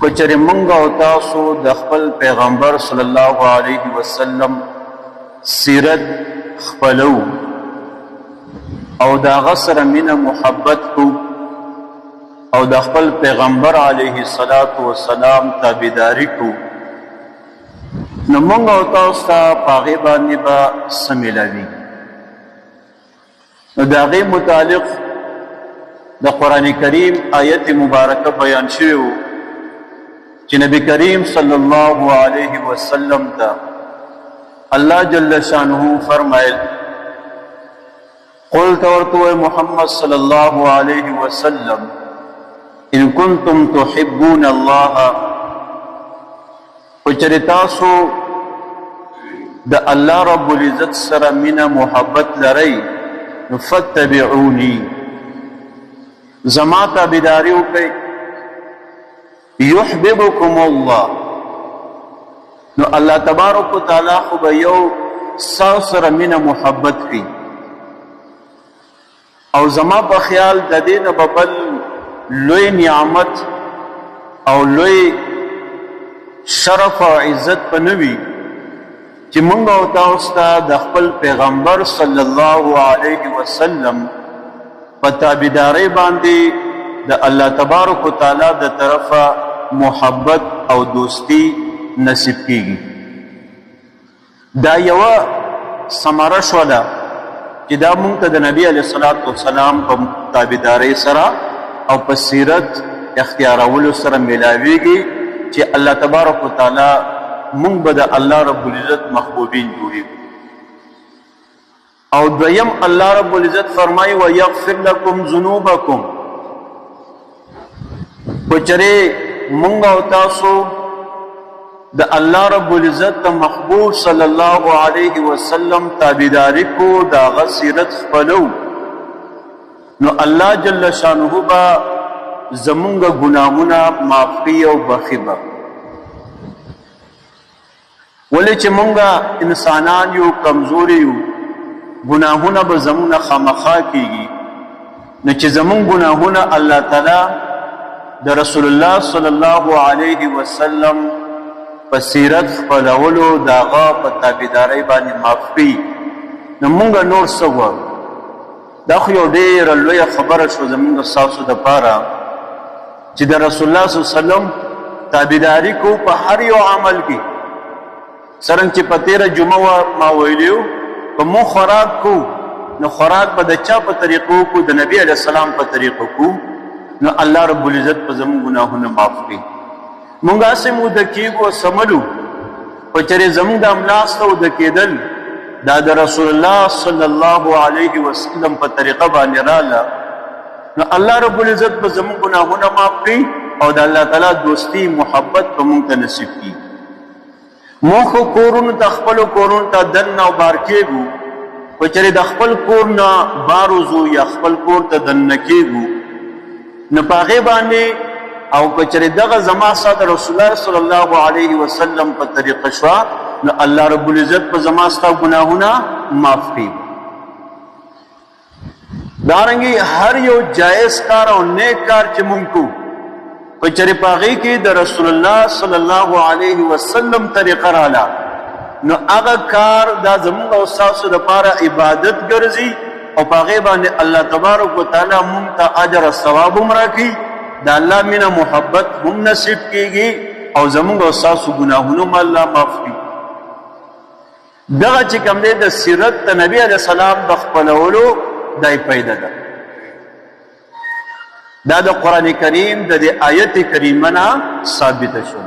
کچری منگا و تاسو د خپل پیغمبر صلی الله علیه وسلم سیرت خپلو او دا غسر من محبت کو او د خپل پیغمبر علیه الصلاة والسلام تابعداري کو نو منگا و تاسو تا پاغی بانی با سمیلوی نو دا غی متعلق د قرآن کریم آیت مبارکه بیان شویو چې نبی کریم صلی الله علیه وسلم تا اللہ جل شانہ فرمائل قل تورتو محمد صلی اللہ علیہ وسلم ان کنتم تحبون اللہ وچرتاسو دا اللہ رب العزت سر من محبت لرئی فتبعونی زما تابعداریو کئی یحببکم اللہ نو اللہ تبارک و تعالی خو به یو سر من محبت کی او زما په خیال د دې نه بل لوی نعمت او لوی شرف او عزت پنوي چې مونږ او تاسو ته د خپل پیغمبر صلی الله علیه وسلم په تابعداري باندې د الله تبارک و تعالی د طرفه محبت او دوستی نصیب کیږي دا یو ثمره شوله چې دا مونږ ته د نبی علیه الصلاۃ والسلام په تابعداري سره او په سیرت اختیارولو سره ملاویږي چې الله تبارک و تعالی مونږ به د الله رب العزت محبوبین جوړي او دویم الله رب العزت فرمایي ويغفر لكم ذنوبكم پچره مونږ او تاسو د الله رب العزت محبوب صلی الله علیه وسلم تابعداري کو دا غسیرت خپلو نو الله جل شانه با زمونږ ګناهونه معافي او بخیبه ولې چې مونږ انسانان یو کمزوري یو گناہونا با زمون خامخا کیگی نو چې زمون گناہونا اللہ تعالی دا رسول اللہ صلی اللہ علیہ وسلم پا سیرت خپلولو داغا پا تابعداری بانی معافی نو مونگا نور سوا دا خو یو دیر لوی خبر شو زمونگا ساسو دا پارا چې دا رسول اللہ صلی اللہ علیہ وسلم تابعداری کو پا هر یو عمل کی سرنگ چې پا تیر جمعه ما ویلیو په مو خوراک کو نو خوراک په د چا په طریقو کو د نبی علیہ السلام په طریقو کو نو الله رب العزت په زمون گناهونه معاف کړي مونږه سمو د کیګو سملو په چره زمون د املاس ته د کېدل دا د رسول الله صلی الله علیه وسلم په طریقه باندې رااله نو الله رب العزت په زمون گناهونه معاف کړي او د الله تعالی دوستی محبت په مونږ ته نصیب کړي موخو کورون تا خپل کورون تا دن او بار کېږو کچره د خپل کور نه باروزو یا خپل کور ته دن کېږو نه پاغه باندې او کچره دغه زما سات رسول الله صلی الله علیه وسلم په طریقه شوا نو الله رب العزت په زما ستا ګناهونه معاف کړي دارنګي هر یو جائز کار او نیک کار چې مونږ کو کچری پاغی کی د رسول الله صلی الله علیه وسلم طریقه رااله نو هغه کار دا زموږ او تاسو لپاره عبادت ګرځي او پاغی باندې الله تبارک وتعالى مونږ ته اجر او ثواب هم راکړي دا الله مینا محبت هم نصیب کیږي او زموږ او تاسو ګناهونه الله معاف کړي دغه چې کوم د سیرت د نبی علیہ السلام د خپلولو دای پیدا ده دا د قرآن کریم د آیت کریمه نه ثابت شو